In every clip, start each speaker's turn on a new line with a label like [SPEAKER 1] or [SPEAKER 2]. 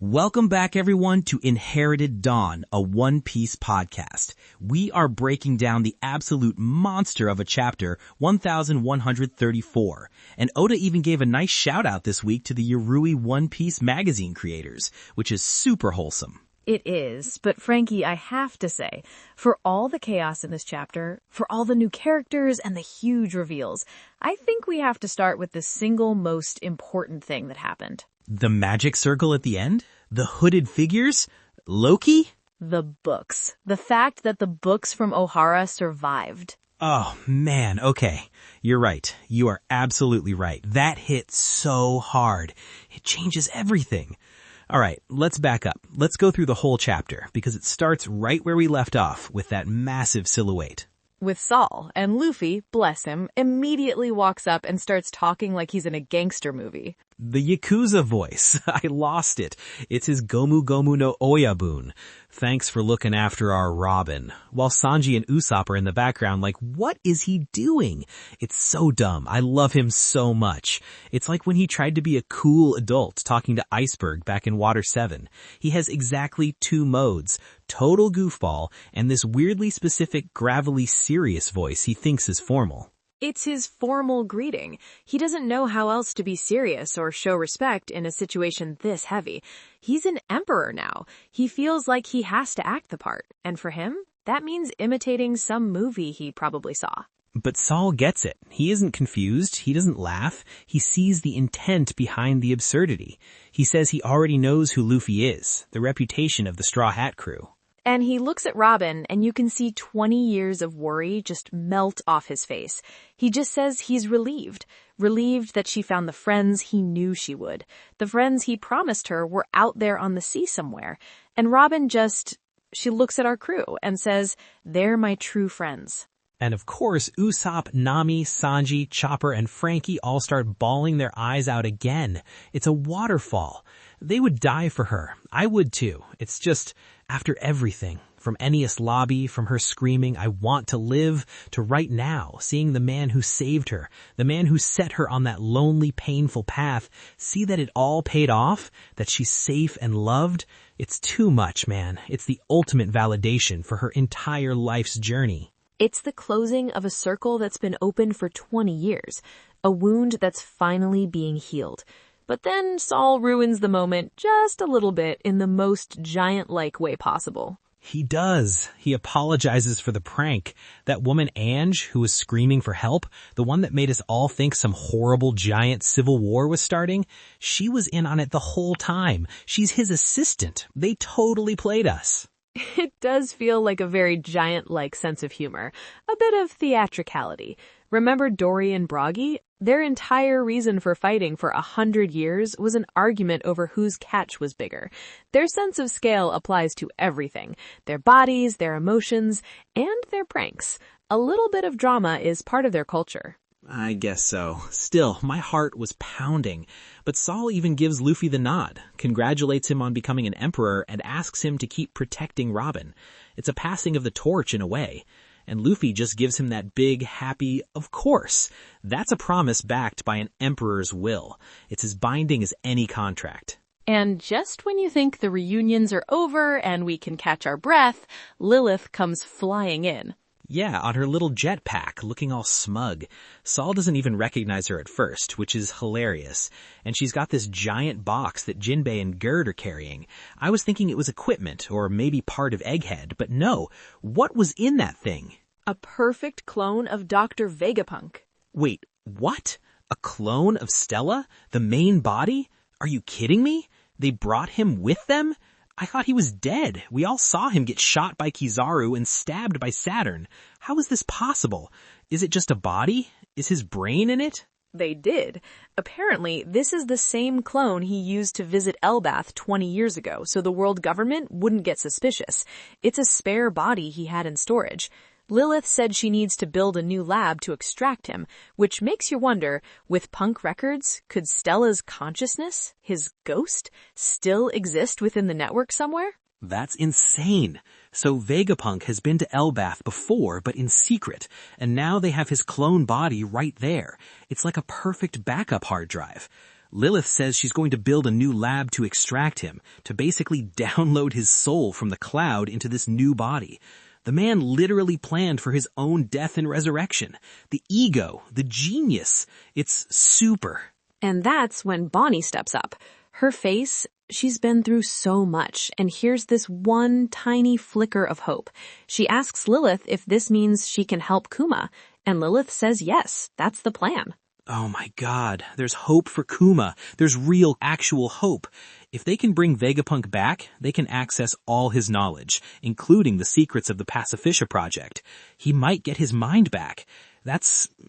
[SPEAKER 1] Welcome back, everyone, to Inherited Dawn, a One Piece podcast. We are breaking down the absolute monster of a chapter, 1134. And Oda even gave a nice shout out this week to the Yorui One Piece magazine creators, which is super wholesome.
[SPEAKER 2] It is, but Franky, I have to say, for all the chaos in this chapter, for all the new characters and the huge reveals, I think we have to start with the single most important thing that happened.
[SPEAKER 1] The magic circle at the end? The hooded figures? Loki?
[SPEAKER 2] The books. The fact that the books from Ohara survived.
[SPEAKER 1] Oh, man, okay. You're right. You are absolutely right. That hit so hard. It changes everything. All right, let's back up. Let's go through the whole chapter, because it starts right where we left off with that massive silhouette.
[SPEAKER 2] With Saul, and Luffy, bless him, immediately walks up and starts talking like he's in a gangster movie.
[SPEAKER 1] The Yakuza voice. I lost it. It's his Gomu Gomu no Oyabun. Thanks for looking after our Robin. While Sanji and Usopp are in the background like, what is he doing? It's so dumb. I love him so much. It's like when he tried to be a cool adult talking to Iceberg back in Water 7. He has exactly two modes. Total goofball and this weirdly specific, gravelly serious voice he thinks is formal.
[SPEAKER 2] It's his formal greeting. He doesn't know how else to be serious or show respect in a situation this heavy. He's an emperor now. He feels like he has to act the part. And for him, that means imitating some movie he probably saw.
[SPEAKER 1] But Saul gets it. He isn't confused. He doesn't laugh. He sees the intent behind the absurdity. He says he already knows who Luffy is, the reputation of the Straw Hat crew.
[SPEAKER 2] And he looks at Robin, and you can see 20 years of worry just melt off his face. He just says he's relieved. Relieved that she found the friends he knew she would. The friends he promised her were out there on the sea somewhere. And Robin she looks at our crew and says, they're my true friends.
[SPEAKER 1] And of course, Usopp, Nami, Sanji, Chopper, and Franky all start bawling their eyes out again. It's a waterfall. They would die for her. I would too. It's just, after everything, from Ennius Lobby, from her screaming, I want to live, to right now, seeing the man who saved her, the man who set her on that lonely, painful path, see that it all paid off, that she's safe and loved. It's too much, man. It's the ultimate validation for her entire life's journey.
[SPEAKER 2] It's the closing of a circle that's been open for 20 years, a wound that's finally being healed. But then Saul ruins the moment just a little bit in the most giant-like way possible.
[SPEAKER 1] He does. He apologizes for the prank. That woman Ange, who was screaming for help, the one that made us all think some horrible giant civil war was starting, she was in on it the whole time. She's his assistant. They totally played us.
[SPEAKER 2] It does feel like a very giant-like sense of humor, a bit of theatricality. Remember Dory and Broggy? Their entire reason for fighting for 100 years was an argument over whose catch was bigger. Their sense of scale applies to everything. Their bodies, their emotions, and their pranks. A little bit of drama is part of their culture.
[SPEAKER 1] I guess so. Still, my heart was pounding. But Saul even gives Luffy the nod, congratulates him on becoming an emperor, and asks him to keep protecting Robin. It's a passing of the torch in a way. And Luffy just gives him that big, happy, of course. That's a promise backed by an emperor's will. It's as binding as any contract.
[SPEAKER 2] And just when you think the reunions are over and we can catch our breath, Lilith comes flying in.
[SPEAKER 1] Yeah, on her little jetpack, looking all smug. Saul doesn't even recognize her at first, which is hilarious. And she's got this giant box that Jinbei and Gerd are carrying. I was thinking it was equipment, or maybe part of Egghead, but no. What was in that thing?
[SPEAKER 2] A perfect clone of Dr. Vegapunk.
[SPEAKER 1] Wait, what? A clone of Stella? The main body? Are you kidding me? They brought him with them? I thought he was dead. We all saw him get shot by Kizaru and stabbed by Saturn. How is this possible? Is it just a body? Is his brain in it?
[SPEAKER 2] They did. Apparently, this is the same clone he used to visit Elbaph 20 years ago, so the world government wouldn't get suspicious. It's a spare body he had in storage. Lilith said she needs to build a new lab to extract him, which makes you wonder, with Punk records, could Stella's consciousness, his ghost, still exist within the network somewhere?
[SPEAKER 1] That's insane. So Vegapunk has been to Elbaph before, but in secret, and now they have his clone body right there. It's like a perfect backup hard drive. Lilith says she's going to build a new lab to extract him, to basically download his soul from the cloud into this new body. The man literally planned for his own death and resurrection. The ego, the genius. It's super.
[SPEAKER 2] And that's when Bonnie steps up. Her face, she's been through so much, and here's this one tiny flicker of hope. She asks Lilith if this means she can help Kuma, and Lilith says yes, that's the plan.
[SPEAKER 1] Oh my god, there's hope for Kuma. There's real, actual hope. If they can bring Vegapunk back, they can access all his knowledge, including the secrets of the Pacificia Project. He might get his mind back.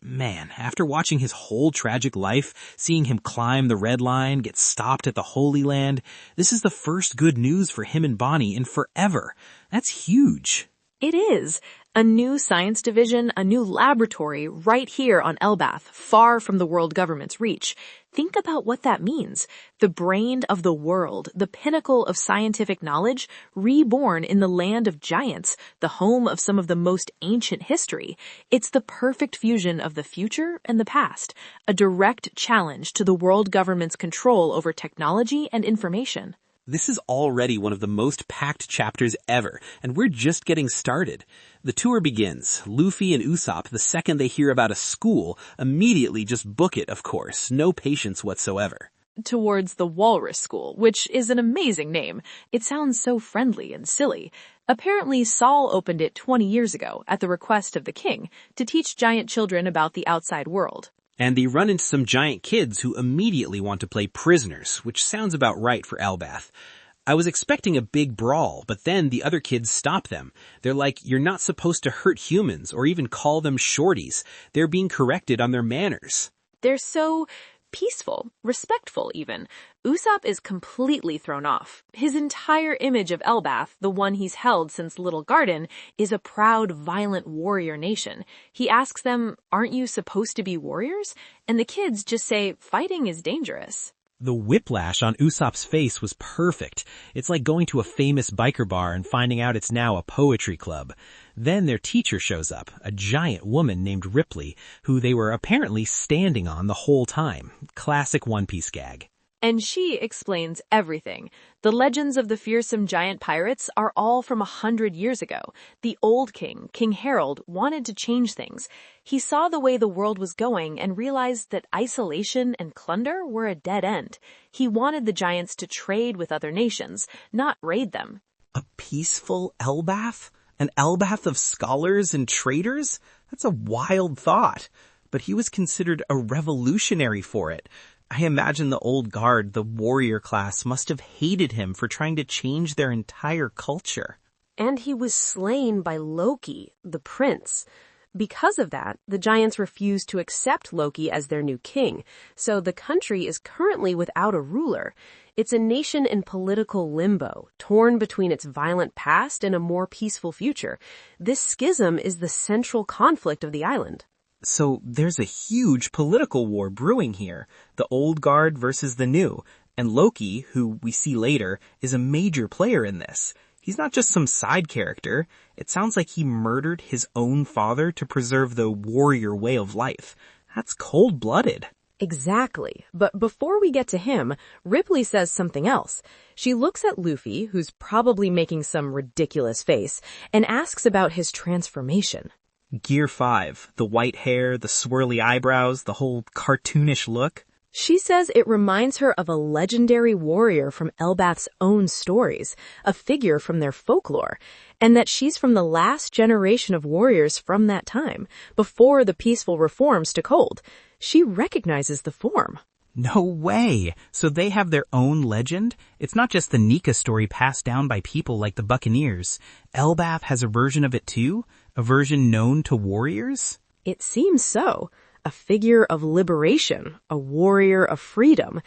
[SPEAKER 1] Man, after watching his whole tragic life, seeing him climb the Red Line, get stopped at the Holy Land, this is the first good news for him and Bonnie in forever. That's huge.
[SPEAKER 2] It is. A new science division, a new laboratory right here on Elbaph, far from the world government's reach. Think about what that means. The brain of the world, the pinnacle of scientific knowledge, reborn in the land of giants, the home of some of the most ancient history. It's the perfect fusion of the future and the past, a direct challenge to the world government's control over technology and information.
[SPEAKER 1] This is already one of the most packed chapters ever, and we're just getting started. The tour begins. Luffy and Usopp, the second they hear about a school, immediately just book it, of course. No patience whatsoever.
[SPEAKER 2] Towards the Walrus School, which is an amazing name. It sounds so friendly and silly. Apparently, Saul opened it 20 years ago, at the request of the king, to teach giant children about the outside world.
[SPEAKER 1] And they run into some giant kids who immediately want to play prisoners, which sounds about right for Elbaph. I was expecting a big brawl, but then the other kids stop them. They're like, you're not supposed to hurt humans or even call them shorties. They're being corrected on their manners.
[SPEAKER 2] They're so peaceful, respectful even. Usopp is completely thrown off. His entire image of Elbaph, the one he's held since Little Garden, is a proud, violent warrior nation. He asks them, aren't you supposed to be warriors? And the kids just say, fighting is dangerous.
[SPEAKER 1] The whiplash on Usopp's face was perfect. It's like going to a famous biker bar and finding out it's now a poetry club. Then their teacher shows up, a giant woman named Ripley, who they were apparently standing on the whole time. Classic One Piece gag.
[SPEAKER 2] And she explains everything. The legends of the fearsome giant pirates are all from 100 years ago. The old king, King Harald, wanted to change things. He saw the way the world was going and realized that isolation and plunder were a dead end. He wanted the giants to trade with other nations, not raid them.
[SPEAKER 1] A peaceful Elbaph? An Elbaph of scholars and traders? That's a wild thought. But he was considered a revolutionary for it. I imagine the old guard, the warrior class, must have hated him for trying to change their entire culture.
[SPEAKER 3] And he was slain by Loki, the prince. Because of that, the giants refused to accept Loki as their new king, so the country is currently without a ruler. It's a nation in political limbo, torn between its violent past and a more peaceful future. This schism is the central conflict of the island.
[SPEAKER 1] So there's a huge political war brewing here, the old guard versus the new, and Loki, who we see later, is a major player in this. He's not just some side character. It sounds like he murdered his own father to preserve the warrior way of life. That's cold-blooded.
[SPEAKER 3] Exactly. But before we get to him, Ripley says something else. She looks at Luffy, who's probably making some ridiculous face, and asks about his transformation.
[SPEAKER 1] Gear 5, the white hair, the swirly eyebrows, the whole cartoonish look.
[SPEAKER 3] She says it reminds her of a legendary warrior from Elbaph's own stories, a figure from their folklore, and that she's from the last generation of warriors from that time, before the peaceful reforms took hold. She recognizes the form.
[SPEAKER 1] No way! So they have their own legend? It's not just the Nika story passed down by people like the Buccaneers. Elbaph has a version of it too? A version known to warriors?
[SPEAKER 3] It seems so. A figure of liberation, a warrior of freedom.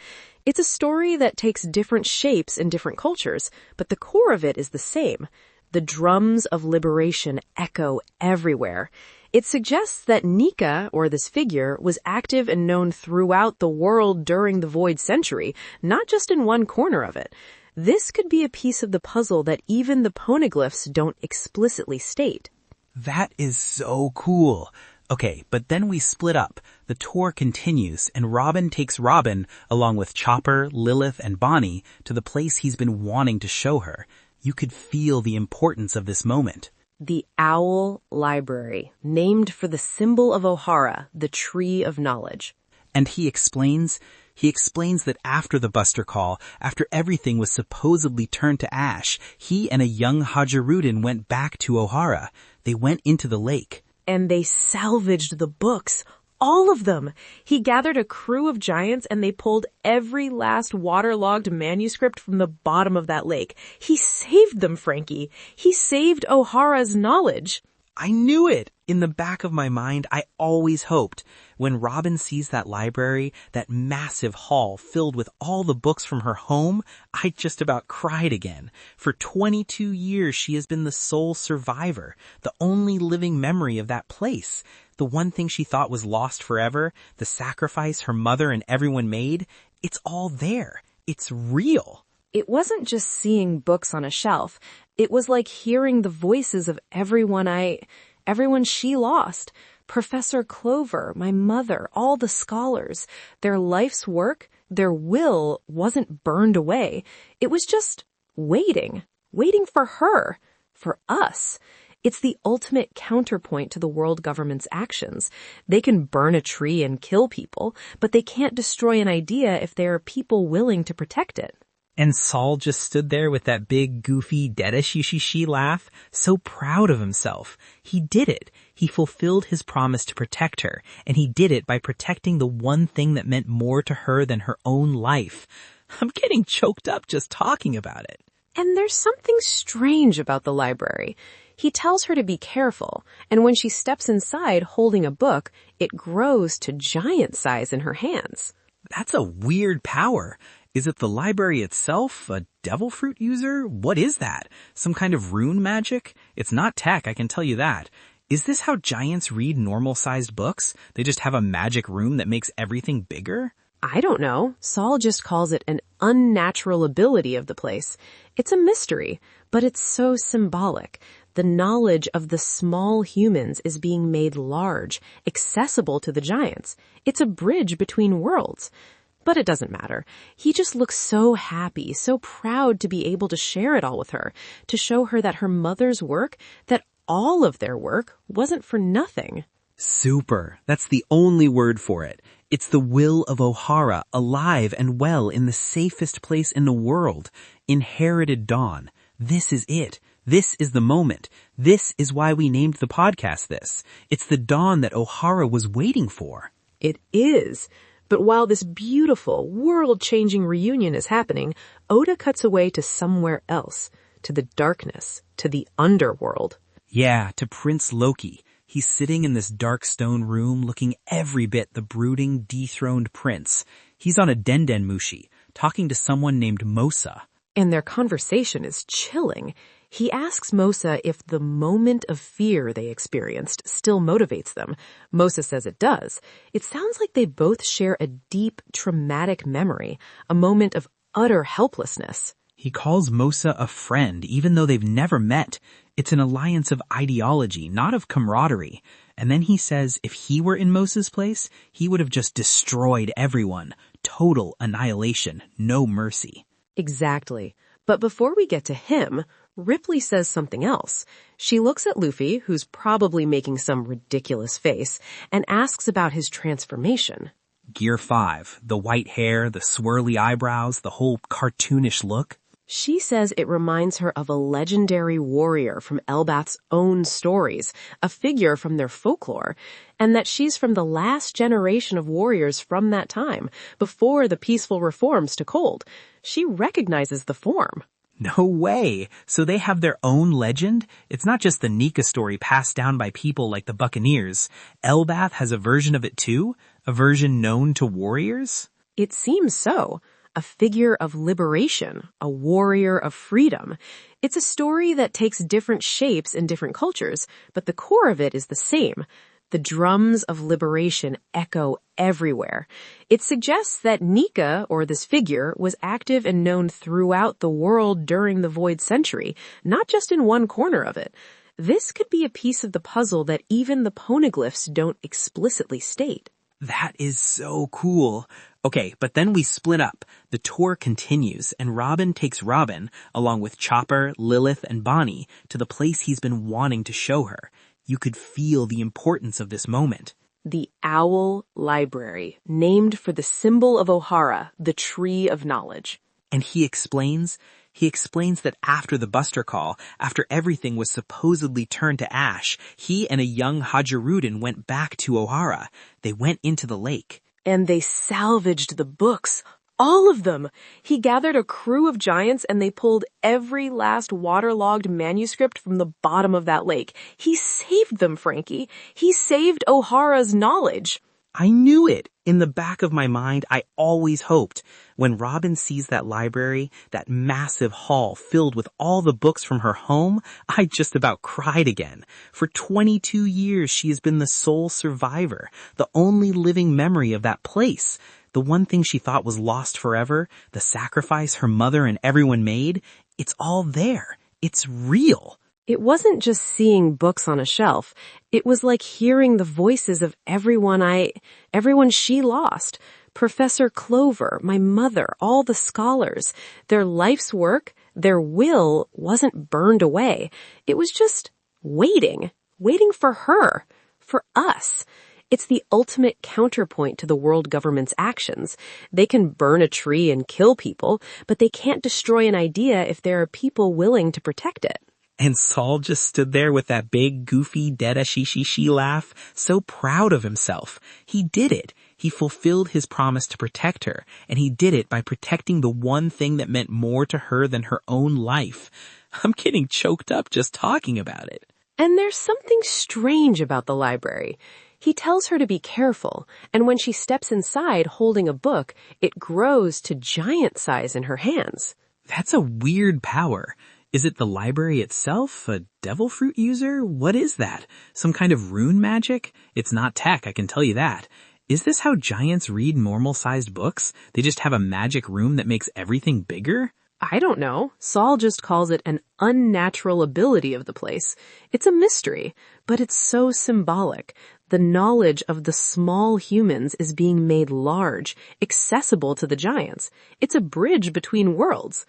[SPEAKER 3] It's a story that takes different shapes in different cultures, but the core of it is the same. The drums of liberation echo everywhere. It suggests that Nika, or this figure, was active and known throughout the world during the Void Century, not just in one corner of it. This could be a piece of the puzzle that even the poneglyphs don't explicitly state.
[SPEAKER 1] That is so cool. Okay, but then we split up. The tour continues, and Robin takes Robin, along with Chopper, Lilith, and Bonnie, to the place he's been wanting to show her. You could feel the importance of this moment.
[SPEAKER 3] The Owl Library, named for the symbol of Ohara, the Tree of Knowledge.
[SPEAKER 1] And he explains that after the Buster Call, after everything was supposedly turned to ash, he and a young Hajarudin went back to Ohara. They went into the lake.
[SPEAKER 3] And they salvaged the books. All of them. He gathered a crew of giants and they pulled every last waterlogged manuscript from the bottom of that lake. He saved them, Franky. He saved Ohara's knowledge.
[SPEAKER 1] I knew it! In the back of my mind, I always hoped. When Robin sees that library, that massive hall filled with all the books from her home, I just about cried again. For 22 years, she has been the sole survivor, the only living memory of that place. The one thing she thought was lost forever, the sacrifice her mother and everyone made, it's all there. It's real.
[SPEAKER 2] It wasn't just seeing books on a shelf. It was like hearing the voices of everyone she lost. Professor Clover, my mother, all the scholars. Their life's work, their will wasn't burned away. It was just waiting for her, for us. It's the ultimate counterpoint to the world government's actions. They can burn a tree and kill people, but they can't destroy an idea if there are people willing to protect it.
[SPEAKER 1] And Saul just stood there with that big, goofy, dedashishishi laugh, so proud of himself. He did it. He fulfilled his promise to protect her, and he did it by protecting the one thing that meant more to her than her own life. I'm getting choked up just talking about it.
[SPEAKER 3] And there's something strange about the library. He tells her to be careful, and when she steps inside holding a book, it grows to giant size in her hands.
[SPEAKER 1] That's a weird power. Is it the library itself? A devil fruit user? What is that? Some kind of rune magic? It's not tech, I can tell you that. Is this how giants read normal-sized books? They just have a magic room that makes everything bigger?
[SPEAKER 3] I don't know. Saul just calls it an unnatural ability of the place. It's a mystery, but it's so symbolic. The knowledge of the small humans is being made large, accessible to the giants. It's a bridge between worlds. But it doesn't matter. He just looks so happy, so proud to be able to share it all with her, to show her that her mother's work, that all of their work, wasn't for nothing.
[SPEAKER 1] Super. That's the only word for it. It's the will of Ohara, alive and well in the safest place in the world. Inherited dawn. This is it. This is the moment. This is why we named the podcast this. It's the dawn that Ohara was waiting for.
[SPEAKER 3] It is. But while this beautiful, world-changing reunion is happening, Oda cuts away to somewhere else, to the darkness, to the underworld.
[SPEAKER 1] Yeah, to Prince Loki. He's sitting in this dark stone room looking every bit the brooding, dethroned prince. He's on a denden mushi, talking to someone named Mosa.
[SPEAKER 3] And their conversation is chilling. He asks Mosa if the moment of fear they experienced still motivates them. Mosa says it does. It sounds like they both share a deep, traumatic memory, a moment of utter helplessness.
[SPEAKER 1] He calls Mosa a friend, even though they've never met. It's an alliance of ideology, not of camaraderie. And then he says if he were in Mosa's place, he would have just destroyed everyone. Total annihilation, no mercy.
[SPEAKER 3] Exactly. But before we get to him, Ripley says something else. She looks at Luffy, who's probably making some ridiculous face, and asks about his transformation.
[SPEAKER 1] Gear 5, the white hair, the swirly eyebrows, the whole cartoonish look.
[SPEAKER 3] She says it reminds her of a legendary warrior from Elbaph's own stories, a figure from their folklore, and that she's from the last generation of warriors from that time, before the peaceful reforms took hold. She recognizes the form.
[SPEAKER 1] No way! So they have their own legend? It's not just the Nika story passed down by people like the Buccaneers. Elbaph has a version of it too? A version known to warriors?
[SPEAKER 3] It seems so. A figure of liberation, a warrior of freedom. It's a story that takes different shapes in different cultures, but the core of it is the same. The drums of liberation echo everywhere. It suggests that Nika, or this figure, was active and known throughout the world during the Void Century, not just in one corner of it. This could be a piece of the puzzle that even the poneglyphs don't explicitly state.
[SPEAKER 1] That is so cool. Okay, but then we split up. The tour continues, and Robin takes Robin, along with Chopper, Lilith, and Bonnie, to the place he's been wanting to show her. You could feel the importance of this moment.
[SPEAKER 3] The Owl Library, named for the symbol of Ohara, the Tree of Knowledge.
[SPEAKER 1] And he explains that after the Buster Call, after everything was supposedly turned to ash, he and a young Hajarudin went back to Ohara. They went into the lake.
[SPEAKER 3] And they salvaged the books. All of them. He gathered a crew of giants and they pulled every last waterlogged manuscript from the bottom of that lake. He saved them, Franky. He saved Ohara's knowledge.
[SPEAKER 1] I knew it. In the back of my mind, I always hoped. When Robin sees that library, that massive hall filled with all the books from her home, I just about cried again. For 22 years, she has been the sole survivor, the only living memory of that place. The one thing she thought was lost forever, the sacrifice her mother and everyone made, it's all there. It's real.
[SPEAKER 3] It wasn't just seeing books on a shelf. It was like hearing the voices of everyone she lost. Professor Clover, my mother, all the scholars. Their life's work, their will wasn't burned away. It was just waiting for her, for us. It's the ultimate counterpoint to the world government's actions. They can burn a tree and kill people, but they can't destroy an idea if there are people willing to protect it.
[SPEAKER 1] And Saul just stood there with that big, goofy, deda-she laugh, so proud of himself. He did it. He fulfilled his promise to protect her, and he did it by protecting the one thing that meant more to her than her own life. I'm getting choked up just talking about it.
[SPEAKER 3] And there's something strange about the library. He tells her to be careful, and when she steps inside holding a book, it grows to giant size in her hands.
[SPEAKER 1] That's a weird power. Is it the library itself? A devil fruit user? What is that? Some kind of rune magic? It's not tech, I can tell you that. Is this how giants read normal-sized books? They just have a magic room that makes everything bigger?
[SPEAKER 3] I don't know. Saul just calls it an unnatural ability of the place. It's a mystery, but it's so symbolic. The knowledge of the small humans is being made large, accessible to the giants. It's a bridge between worlds.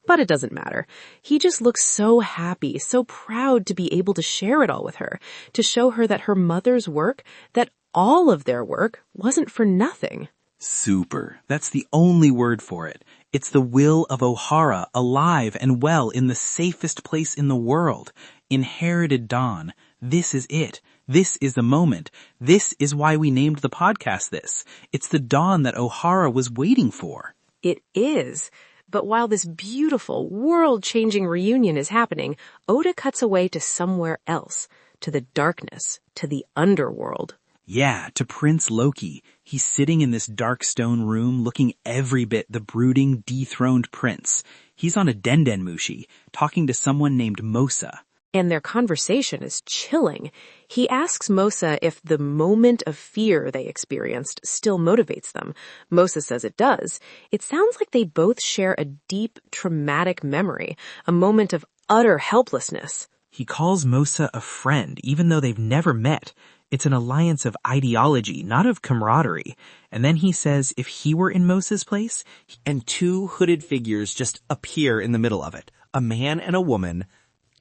[SPEAKER 3] But it doesn't matter. He just looks so happy, so proud to be able to share it all with her, to show her that her mother's work, that all of their work, wasn't for nothing.
[SPEAKER 1] Super. That's the only word for it. It's the will of Ohara, alive and well in the safest place in the world. Inherited dawn. This is it. This is the moment. This is why we named the podcast this. It's the dawn that Ohara was waiting for.
[SPEAKER 3] It is. But while this beautiful, world-changing reunion is happening, Oda cuts away to somewhere else, to the darkness, to the underworld.
[SPEAKER 1] Yeah, to Prince Loki. He's sitting in this dark stone room looking every bit the brooding, dethroned prince. He's on a Dendenmushi, talking to someone named Mosa.
[SPEAKER 3] And their conversation is chilling. He asks Mosa if the moment of fear they experienced still motivates them. Mosa says it does. It sounds like they both share a deep, traumatic memory, a moment of utter helplessness.
[SPEAKER 1] He calls Mosa a friend, even though they've never met. It's an alliance of ideology, not of camaraderie. And then he says if he were in Mosa's place,
[SPEAKER 4] and two hooded figures just appear in the middle of it. A man and a woman.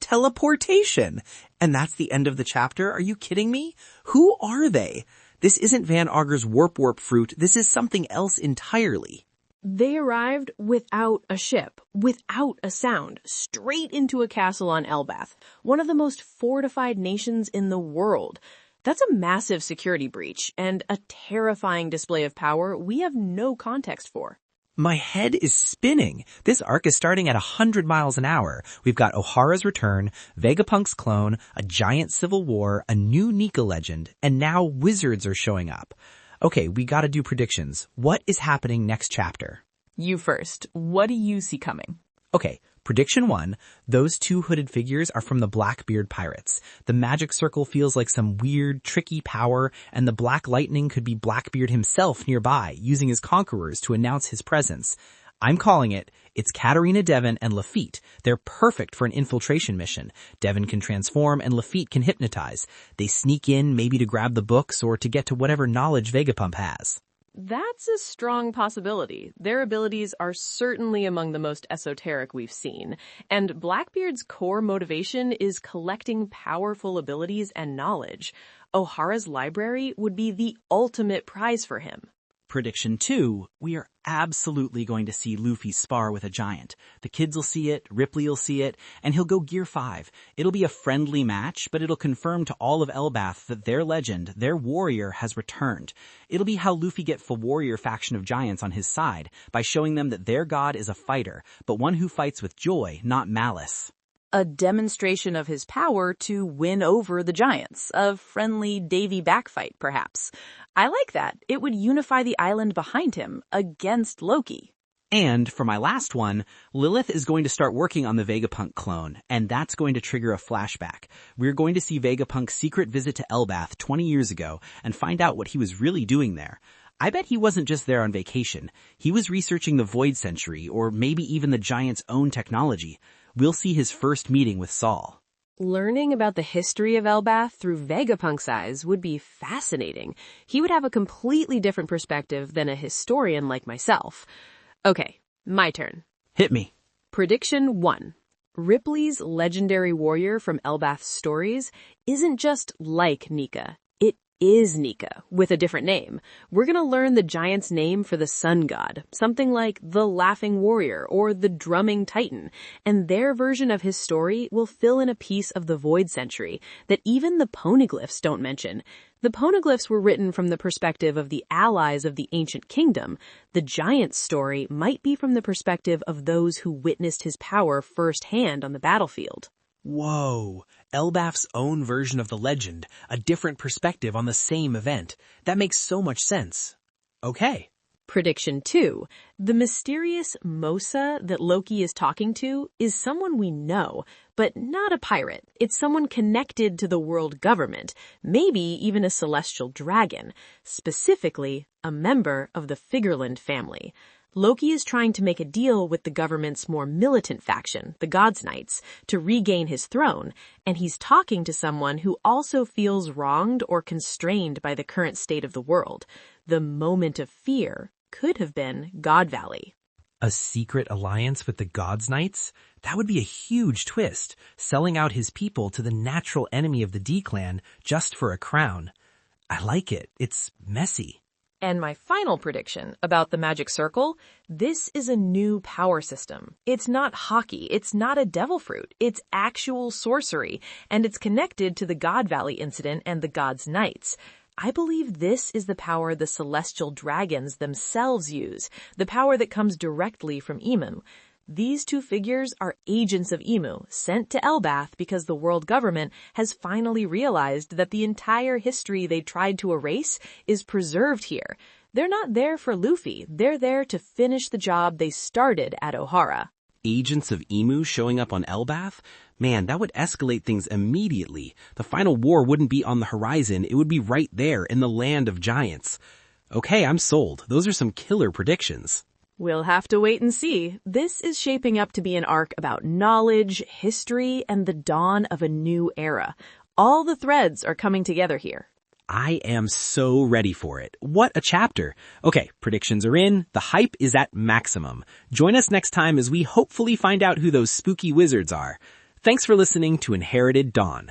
[SPEAKER 4] Teleportation. And that's the end of the chapter? Are you kidding me? Who are they? This isn't Van Auger's warp fruit. This is something else entirely.
[SPEAKER 2] They arrived without a ship, without a sound, straight into a castle on Elbaph, one of the most fortified nations in the world. That's a massive security breach and a terrifying display of power we have no context for.
[SPEAKER 4] My head is spinning. This arc is starting at 100 miles an hour. We've got Ohara's return, Vegapunk's clone, a giant civil war, a new Nika legend, and now wizards are showing up. Okay, we gotta do predictions. What is happening next chapter?
[SPEAKER 2] You first. What do you see coming?
[SPEAKER 4] Okay, prediction 1, those two hooded figures are from the Blackbeard Pirates. The magic circle feels like some weird, tricky power, and the black lightning could be Blackbeard himself nearby, using his conquerors to announce his presence. I'm calling it. It's Katarina Devon and Lafitte. They're perfect for an infiltration mission. Devon can transform and Lafitte can hypnotize. They sneak in maybe to grab the books or to get to whatever knowledge Vegapunk has.
[SPEAKER 3] That's a strong possibility. Their abilities are certainly among the most esoteric we've seen. And Blackbeard's core motivation is collecting powerful abilities and knowledge. Ohara's library would be the ultimate prize for him.
[SPEAKER 5] Prediction 2, we are absolutely going to see Luffy spar with a giant. The kids will see it, Ripley will see it, and he'll go Gear 5. It'll be a friendly match, but it'll confirm to all of Elbaph that their legend, their warrior, has returned. It'll be how Luffy gets the warrior faction of giants on his side, by showing them that their god is a fighter, but one who fights with joy, not malice.
[SPEAKER 2] A demonstration of his power to win over the giants. A friendly Davy backfight, perhaps. I like that. It would unify the island behind him against Loki.
[SPEAKER 4] And for my last one, Lilith is going to start working on the Vegapunk clone, and that's going to trigger a flashback. We're going to see Vegapunk's secret visit to Elbaph 20 years ago and find out what he was really doing there. I bet he wasn't just there on vacation. He was researching the Void Century, or maybe even the giant's own technology. We'll see his first meeting with Saul.
[SPEAKER 3] Learning about the history of Elbaph through Vegapunk's eyes would be fascinating. He would have a completely different perspective than a historian like myself. Okay, my turn.
[SPEAKER 4] Hit me.
[SPEAKER 3] Prediction 1. Ripley's legendary warrior from Elbaph's stories isn't just like Nika. It is Nika, with a different name. We're gonna learn the giant's name for the sun god, something like the Laughing Warrior or the Drumming Titan, and their version of his story will fill in a piece of the Void Century that even the poneglyphs don't mention. The poneglyphs were written from the perspective of the allies of the ancient kingdom. The giant's story might be from the perspective of those who witnessed his power firsthand on the battlefield.
[SPEAKER 1] Whoa, Elbaph's own version of the legend, a different perspective on the same event. That makes so much sense. Okay.
[SPEAKER 3] Prediction 2. The mysterious Mosa that Loki is talking to is someone we know, but not a pirate. It's someone connected to the world government, maybe even a celestial dragon, specifically a member of the Figureland family. Loki is trying to make a deal with the government's more militant faction, the God's Knights, to regain his throne, and he's talking to someone who also feels wronged or constrained by the current state of the world. The moment of fear could have been God Valley.
[SPEAKER 1] A secret alliance with the God's Knights? That would be a huge twist, selling out his people to the natural enemy of the D-Clan just for a crown. I like it. It's messy.
[SPEAKER 3] And my final prediction about the magic circle, this is a new power system. It's not hockey, it's not a devil fruit, it's actual sorcery, and it's connected to the God Valley incident and the God's Knights. I believe this is the power the celestial dragons themselves use, the power that comes directly from Imu. These two figures are agents of Imu, sent to Elbaph because the world government has finally realized that the entire history they tried to erase is preserved here. They're not there for Luffy, they're there to finish the job they started at Ohara.
[SPEAKER 4] Agents of Imu showing up on Elbaph? Man, that would escalate things immediately. The final war wouldn't be on the horizon, it would be right there in the land of giants. Okay, I'm sold. Those are some killer predictions.
[SPEAKER 3] We'll have to wait and see. This is shaping up to be an arc about knowledge, history, and the dawn of a new era. All the threads are coming together here.
[SPEAKER 4] I am so ready for it. What a chapter. Okay, predictions are in. The hype is at maximum. Join us next time as we hopefully find out who those spooky wizards are. Thanks for listening to Inherited Dawn.